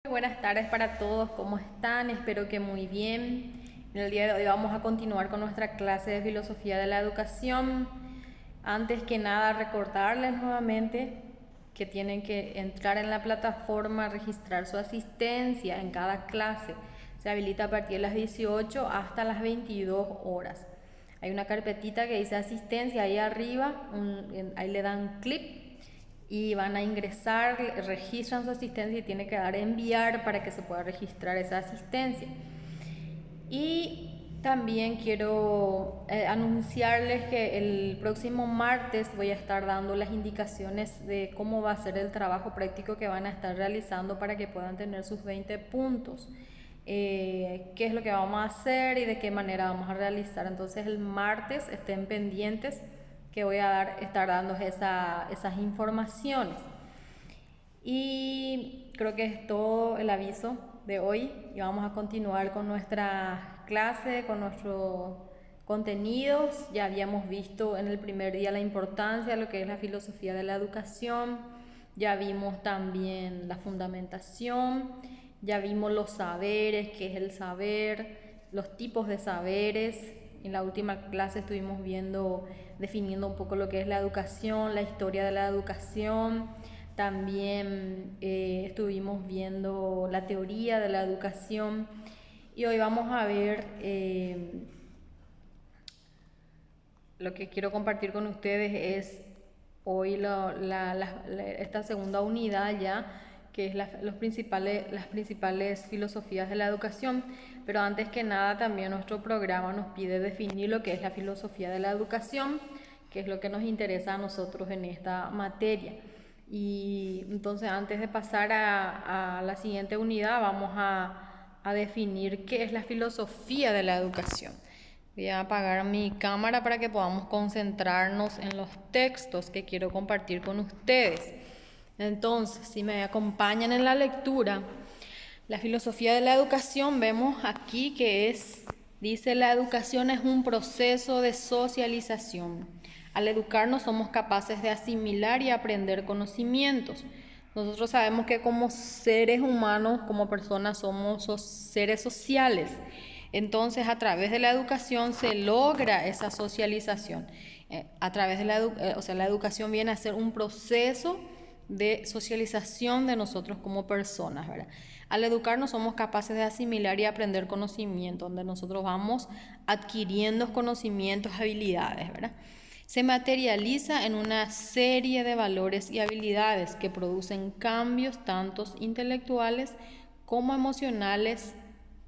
Buenas tardes para todos, ¿cómo están? Espero que muy bien. En el día de hoy vamos a continuar con nuestra clase de filosofía de la educación. Antes que nada, recordarles nuevamente que tienen que entrar en la plataforma, registrar su asistencia en cada clase. Se habilita a partir de las 18 hasta las 22 horas. Hay una carpetita que dice asistencia ahí arriba, ahí le dan clic y van a ingresar, registran su asistencia y tiene que dar enviar para que se pueda registrar esa asistencia. Y también quiero anunciarles que el próximo martes voy a estar dando las indicaciones de cómo va a ser el trabajo práctico que van a estar realizando para que puedan tener sus 20 puntos. Qué es lo que vamos a hacer y de qué manera vamos a realizar. Entonces el martes estén pendientes que voy a estar dando esas informaciones. Y creo que es todo el aviso de hoy y vamos a continuar con nuestra clase, con nuestros contenidos. Ya habíamos visto en el primer día la importancia de lo que es la filosofía de la educación, ya vimos también la fundamentación, ya vimos los saberes, qué es el saber, los tipos de saberes. En la última clase estuvimos definiendo un poco lo que es la educación, la historia de la educación. También estuvimos viendo la teoría de la educación y hoy vamos a ver lo que quiero compartir con ustedes es hoy esta segunda unidad ya, que es las principales filosofías de la educación. Pero antes que nada también nuestro programa nos pide definir lo que es la filosofía de la educación, que es lo que nos interesa a nosotros en esta materia. Y entonces antes de pasar a la siguiente unidad vamos a definir qué es la filosofía de la educación. Voy a apagar mi cámara para que podamos concentrarnos en los textos que quiero compartir con ustedes. Entonces, si me acompañan en la lectura, la filosofía de la educación, vemos aquí que dice: la educación es un proceso de socialización. Al educarnos somos capaces de asimilar y aprender conocimientos. Nosotros sabemos que como seres humanos, como personas, somos seres sociales. Entonces, a través de la educación se logra esa socialización. A través de la educación viene a ser un proceso de socialización de nosotros como personas, ¿verdad? Al educarnos somos capaces de asimilar y aprender conocimiento, donde nosotros vamos adquiriendo conocimientos, habilidades, ¿verdad? Se materializa en una serie de valores y habilidades que producen cambios tanto intelectuales como emocionales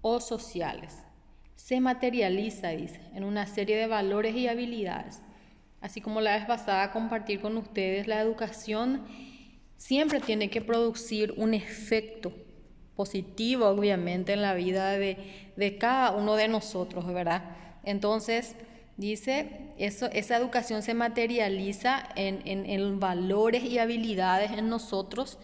o sociales. Se materializa, dice, en una serie de valores y habilidades. Así como la vez pasada compartir con ustedes, la educación siempre tiene que producir un efecto positivo, obviamente, en la vida de cada uno de nosotros, ¿verdad? Entonces, dice, esa educación se materializa en valores y habilidades en nosotros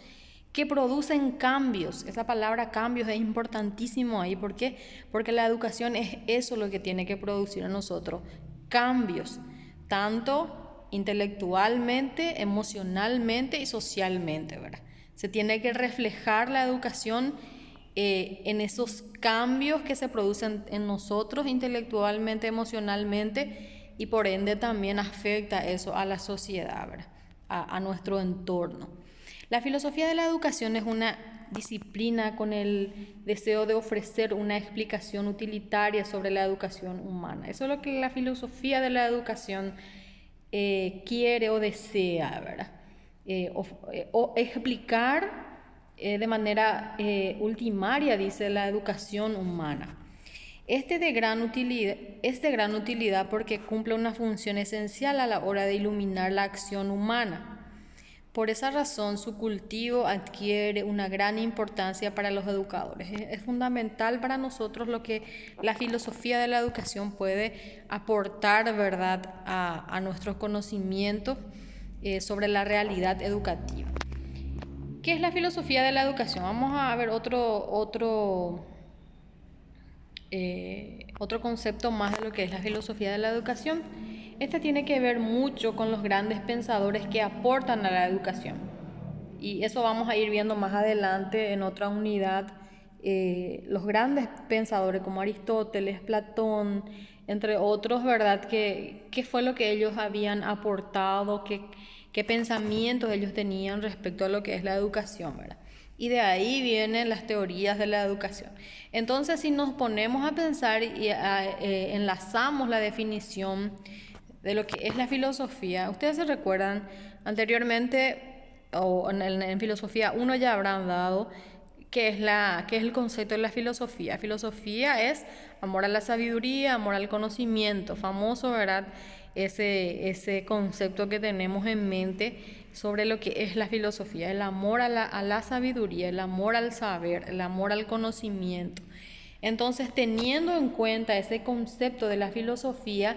que producen cambios. Esa palabra cambios es importantísimo ahí. ¿Por qué? Porque la educación es eso lo que tiene que producir en nosotros, cambios, tanto intelectualmente, emocionalmente y socialmente, ¿verdad? Se tiene que reflejar la educación en esos cambios que se producen en nosotros intelectualmente, emocionalmente, y por ende también afecta eso a la sociedad, ¿verdad? A nuestro entorno. La filosofía de la educación es una disciplina con el deseo de ofrecer una explicación utilitaria sobre la educación humana. Eso es lo que la filosofía de la educación quiere o desea, ¿verdad? O explicar de manera ultimaria, dice, la educación humana. Es de gran utilidad porque cumple una función esencial a la hora de iluminar la acción humana. Por esa razón, su cultivo adquiere una gran importancia para los educadores. Es fundamental para nosotros lo que la filosofía de la educación puede aportar, ¿verdad?, a nuestros conocimientos sobre la realidad educativa. ¿Qué es la filosofía de la educación? Vamos a ver otro concepto más de lo que es la filosofía de la educación. Esta tiene que ver mucho con los grandes pensadores que aportan a la educación. y eso vamos a ir viendo más adelante en otra unidad, los grandes pensadores como Aristóteles, Platón, entre otros, ¿verdad? ¿Qué fue lo que ellos habían aportado? ¿Qué pensamientos ellos tenían respecto a lo que es la educación, ¿verdad? Y de ahí vienen las teorías de la educación. Entonces, si nos ponemos a pensar y enlazamos la definición de lo que es la filosofía, ustedes se recuerdan anteriormente, o en filosofía uno ya habrán dado qué es el concepto de la filosofía. Filosofía es amor a la sabiduría, amor al conocimiento, famoso, ¿verdad? Ese concepto que tenemos en mente sobre lo que es la filosofía, el amor a la sabiduría, el amor al saber, el amor al conocimiento. Entonces, teniendo en cuenta ese concepto de la filosofía,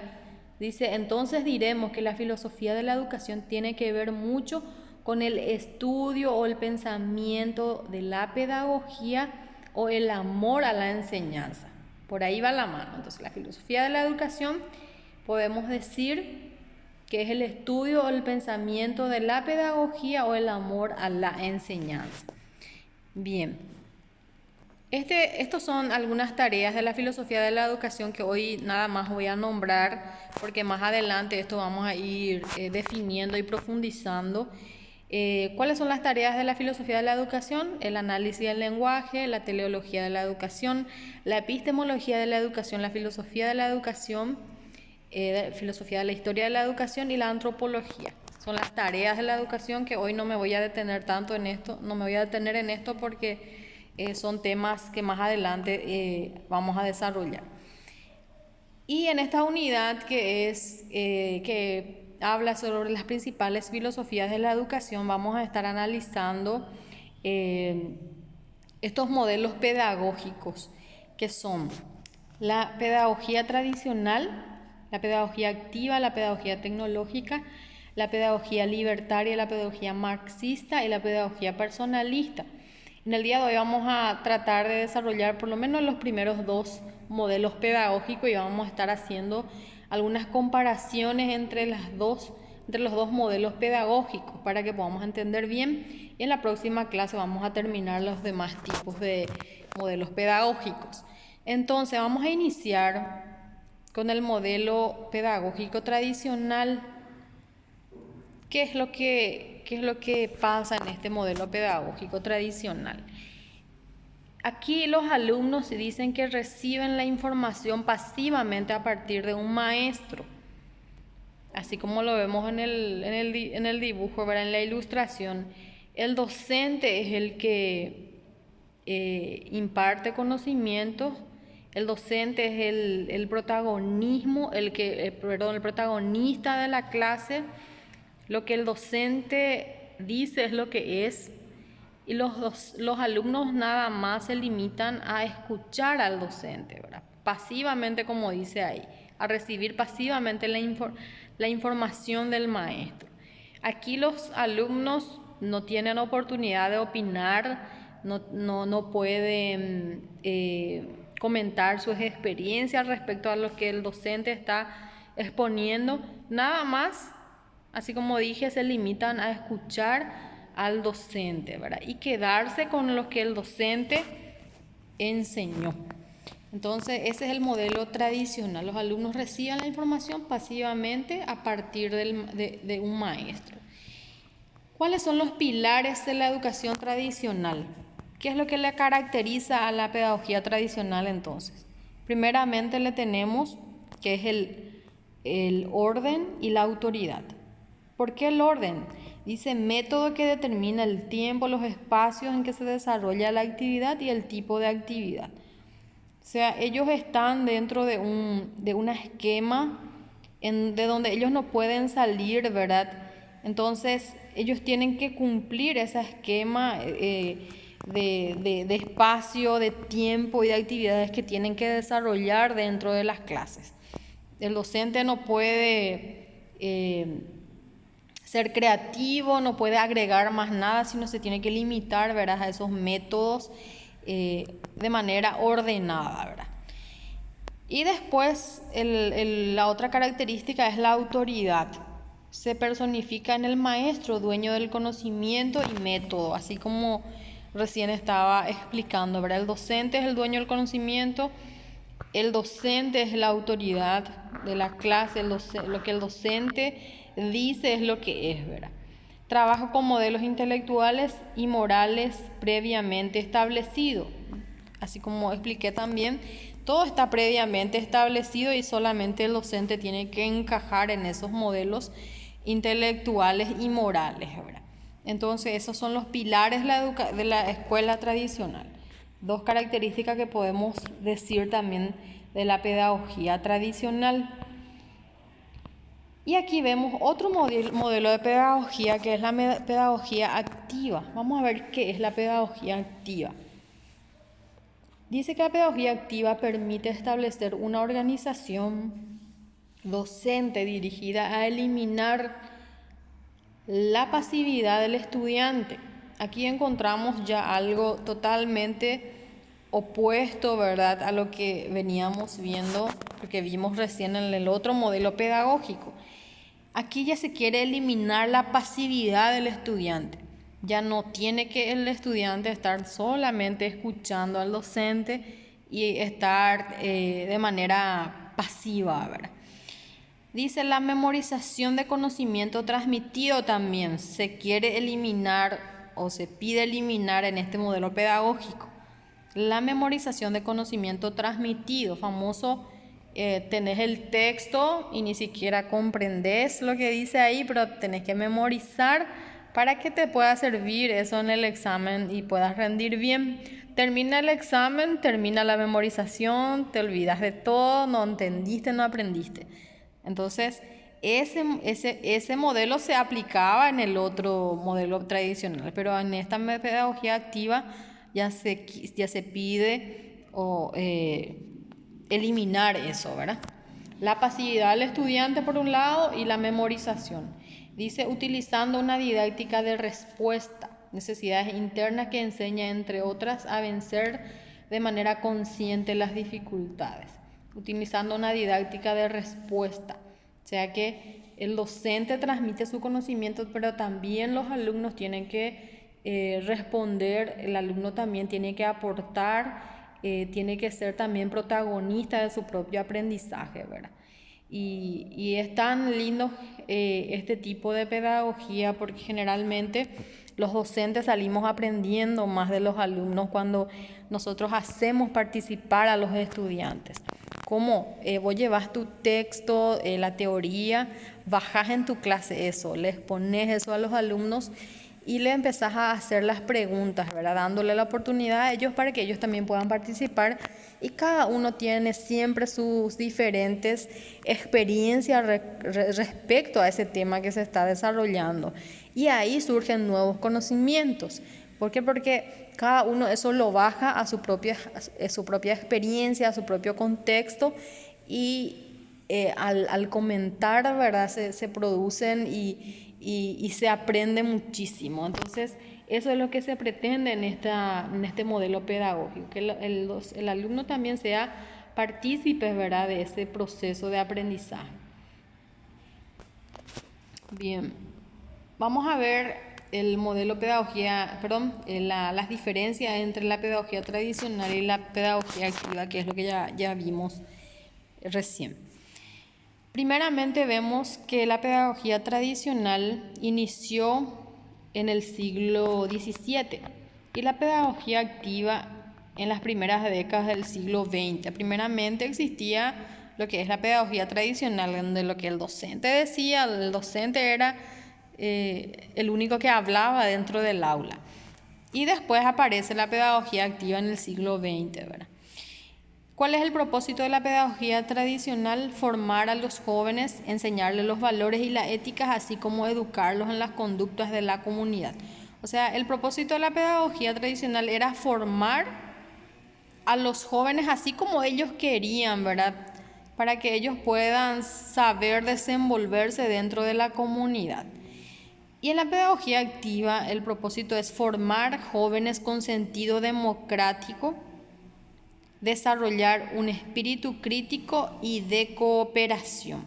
dice, entonces diremos que la filosofía de la educación tiene que ver mucho con el estudio o el pensamiento de la pedagogía o el amor a la enseñanza. Por ahí va la mano. Entonces, la filosofía de la educación podemos decir que es el estudio o el pensamiento de la pedagogía o el amor a la enseñanza. Bien. Estos son algunas tareas de la filosofía de la educación que hoy nada más voy a nombrar, porque más adelante esto vamos a ir definiendo y profundizando. ¿Cuáles son las tareas de la filosofía de la educación? El análisis del lenguaje, la teleología de la educación, la epistemología de la educación, la filosofía de la educación, filosofía de la historia de la educación y la antropología. Son las tareas de la educación que hoy no me voy a detener tanto en esto, no me voy a detener en esto porque son temas que más adelante vamos a desarrollar. Y en esta unidad que habla sobre las principales filosofías de la educación, vamos a estar analizando estos modelos pedagógicos que son la pedagogía tradicional, la pedagogía activa, la pedagogía tecnológica, la pedagogía libertaria, la pedagogía marxista y la pedagogía personalista. En el día de hoy vamos a tratar de desarrollar por lo menos los primeros dos modelos pedagógicos y vamos a estar haciendo algunas comparaciones entre los dos modelos pedagógicos para que podamos entender bien. Y en la próxima clase vamos a terminar los demás tipos de modelos pedagógicos. Entonces vamos a iniciar con el modelo pedagógico tradicional. ¿Qué es lo que pasa en este modelo pedagógico tradicional? Aquí los alumnos dicen que reciben la información pasivamente a partir de un maestro, así como lo vemos en el dibujo, ¿verdad? En la ilustración. El docente es el que imparte conocimientos. El docente es el protagonismo, el protagonista de la clase. Lo que el docente dice es lo que es, y los alumnos nada más se limitan a escuchar al docente, ¿verdad? Pasivamente, como dice ahí, a recibir pasivamente la información del maestro. Aquí los alumnos no tienen oportunidad de opinar, no pueden comentar sus experiencias respecto a lo que el docente está exponiendo, nada más. Así como dije, se limitan a escuchar al docente, ¿verdad? Y quedarse con lo que el docente enseñó. Entonces, ese es el modelo tradicional. Los alumnos reciben la información pasivamente a partir de un maestro. ¿Cuáles son los pilares de la educación tradicional? ¿Qué es lo que le caracteriza a la pedagogía tradicional entonces? Primeramente le tenemos que es el orden y la autoridad. ¿Por qué el orden? Dice método que determina el tiempo, los espacios en que se desarrolla la actividad y el tipo de actividad. O sea, ellos están dentro de un esquema de donde ellos no pueden salir, ¿verdad? Entonces, ellos tienen que cumplir ese esquema de espacio, de tiempo y de actividades que tienen que desarrollar dentro de las clases. El docente no puede ser creativo, no puede agregar más nada, sino se tiene que limitar, ¿verdad?, a esos métodos de manera ordenada, ¿verdad? Y después la otra característica es la autoridad. se personifica en el maestro, dueño del conocimiento y método, así como recién estaba explicando, ¿verdad? El docente es el dueño del conocimiento, el docente es la autoridad de la clase, lo que el docente dice es lo que es, ¿verdad? Trabaja con modelos intelectuales y morales previamente establecidos. Así como expliqué también, todo está previamente establecido y solamente el docente tiene que encajar en esos modelos intelectuales y morales, ¿verdad? Entonces, esos son los pilares de la escuela tradicional. Dos características que podemos decir también de la pedagogía tradicional. Y aquí vemos otro modelo de pedagogía que es la pedagogía activa. Vamos a ver qué es la pedagogía activa. Dice que la pedagogía activa permite establecer una organización docente dirigida a eliminar la pasividad del estudiante. Aquí encontramos ya algo totalmente opuesto, ¿verdad?, a lo que veníamos viendo, porque vimos recién en el otro modelo pedagógico. Aquí ya se quiere eliminar la pasividad del estudiante. Ya no tiene que el estudiante estar solamente escuchando al docente y estar de manera pasiva, ¿verdad? Dice la memorización de conocimiento transmitido también se quiere eliminar o se pide eliminar en este modelo pedagógico. La memorización de conocimiento transmitido, famoso, tenés el texto y ni siquiera comprendés lo que dice ahí, pero tenés que memorizar para que te pueda servir eso en el examen y puedas rendir bien. Termina el examen, termina la memorización, te olvidas de todo, no entendiste, no aprendiste. Entonces, ese modelo se aplicaba en el otro modelo tradicional, pero en esta pedagogía activa ya se pide eliminar eso, ¿verdad? La pasividad del estudiante por un lado y la memorización. Dice, utilizando una didáctica de respuesta, necesidades internas que enseña, entre otras, a vencer de manera consciente las dificultades. Utilizando una didáctica de respuesta, o sea que el docente transmite su conocimiento, pero también los alumnos tienen que responder, el alumno también tiene que aportar, tiene que ser también protagonista de su propio aprendizaje, ¿verdad? Y es tan lindo este tipo de pedagogía porque generalmente los docentes salimos aprendiendo más de los alumnos cuando nosotros hacemos participar a los estudiantes. ¿Cómo? Vos llevas tu texto, la teoría, bajás en tu clase eso, les pones eso a los alumnos y le empezás a hacer las preguntas, ¿verdad? Dándole la oportunidad a ellos para que ellos también puedan participar y cada uno tiene siempre sus diferentes experiencias respecto a ese tema que se está desarrollando y ahí surgen nuevos conocimientos. ¿Por qué? Porque cada uno eso lo baja a su propia experiencia, a su propio contexto y al comentar, ¿verdad? Se producen y se aprende muchísimo. Entonces, eso es lo que se pretende en este modelo pedagógico, que el alumno también sea partícipe, ¿verdad?, de ese proceso de aprendizaje. Bien, vamos a ver el modelo pedagogía, las diferencias entre la pedagogía tradicional y la pedagogía activa, que es lo que ya vimos recién. Primeramente vemos que la pedagogía tradicional inició en el siglo XVII y la pedagogía activa en las primeras décadas del siglo XX. Primeramente existía lo que es la pedagogía tradicional, donde lo que el docente decía, el docente era el único que hablaba dentro del aula. Y después aparece la pedagogía activa en el siglo XX, ¿verdad? ¿Cuál es el propósito de la pedagogía tradicional? Formar a los jóvenes, enseñarles los valores y las éticas, así como educarlos en las conductas de la comunidad. O sea, el propósito de la pedagogía tradicional era formar a los jóvenes así como ellos querían, ¿verdad? Para que ellos puedan saber desenvolverse dentro de la comunidad. Y en la pedagogía activa, el propósito es formar jóvenes con sentido democrático, desarrollar un espíritu crítico y de cooperación.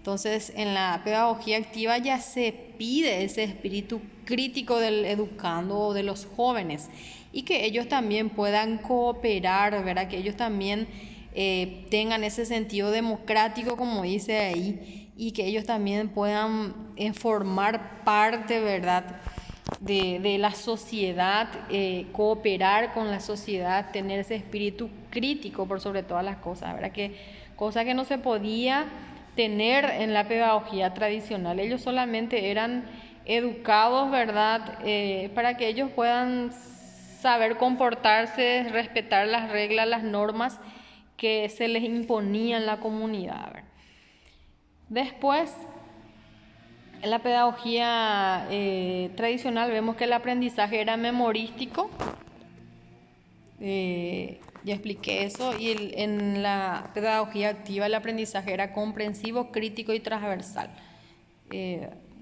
Entonces, en la pedagogía activa ya se pide ese espíritu crítico del educando o de los jóvenes y que ellos también puedan cooperar, ¿verdad? Que ellos también tengan ese sentido democrático, como dice ahí, y que ellos también puedan formar parte, ¿verdad? De la sociedad, cooperar con la sociedad, tener ese espíritu crítico por sobre todas las cosas, ¿verdad? Cosa que no se podía tener en la pedagogía tradicional. Ellos solamente eran educados, ¿verdad? Para que ellos puedan saber comportarse, respetar las reglas, las normas que se les imponían en la comunidad, ¿verdad? Después, en la pedagogía tradicional vemos que el aprendizaje era memorístico, ya expliqué eso, y en la pedagogía activa el aprendizaje era comprensivo, crítico y transversal.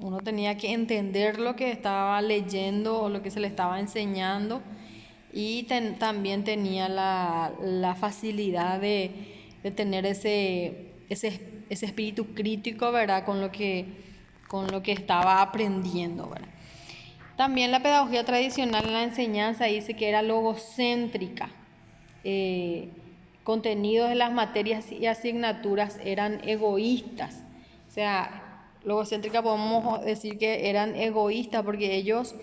Uno tenía que entender lo que estaba leyendo o lo que se le estaba enseñando y también tenía la facilidad de tener ese espíritu crítico, ¿verdad? Con lo que estaba aprendiendo, ¿verdad? También la pedagogía tradicional en la enseñanza dice que era logocéntrica. Contenidos de las materias y asignaturas eran egoístas. O sea, logocéntrica podemos decir que eran egoístas porque ellos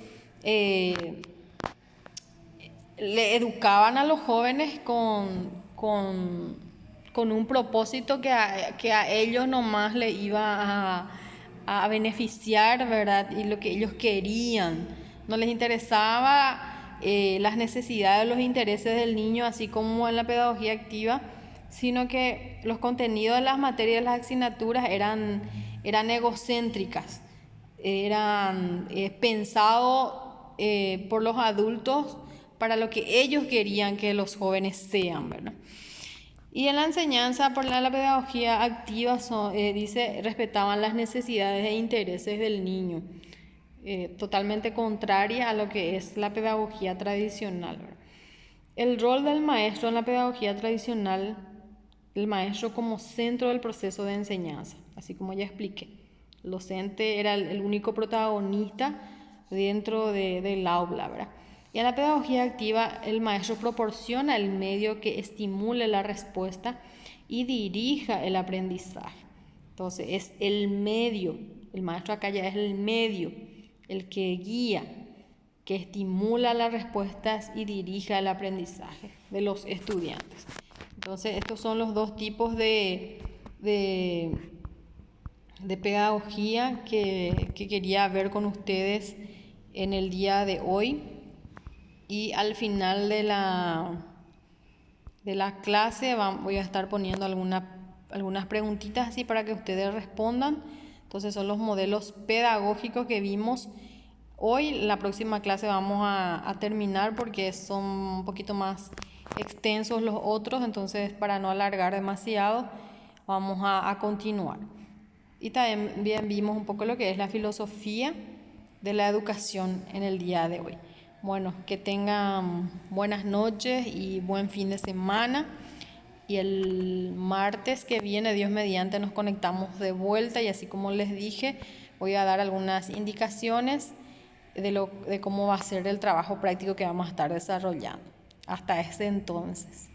le educaban a los jóvenes con un propósito que a ellos nomás le iba a beneficiar, ¿verdad? Y lo que ellos querían. No les interesaba las necesidades, los intereses del niño, así como en la pedagogía activa, sino que los contenidos de las materias, las asignaturas eran egocéntricas, eran pensados por los adultos para lo que ellos querían que los jóvenes sean, ¿verdad? Y en la enseñanza, por la pedagogía activa, dice, respetaban las necesidades e intereses del niño, totalmente contraria a lo que es la pedagogía tradicional, ¿verdad? El rol del maestro en la pedagogía tradicional, el maestro como centro del proceso de enseñanza, así como ya expliqué. El docente era el único protagonista dentro del aula, ¿verdad? Y en la pedagogía activa, el maestro proporciona el medio que estimule la respuesta y dirija el aprendizaje. Entonces, es el medio, el maestro acá ya es el medio, el que guía, que estimula las respuestas y dirija el aprendizaje de los estudiantes. Entonces, estos son los dos tipos de pedagogía que quería ver con ustedes en el día de hoy. Y al final de la clase voy a estar poniendo algunas preguntitas así para que ustedes respondan. Entonces son los modelos pedagógicos que vimos hoy. La próxima clase vamos a terminar porque son un poquito más extensos los otros, entonces para no alargar demasiado vamos a continuar. Y también vimos un poco lo que es la filosofía de la educación en el día de hoy. Bueno, que tengan buenas noches y buen fin de semana. Y el martes que viene, Dios mediante, nos conectamos de vuelta y así como les dije, voy a dar algunas indicaciones de cómo va a ser el trabajo práctico que vamos a estar desarrollando. Hasta ese entonces.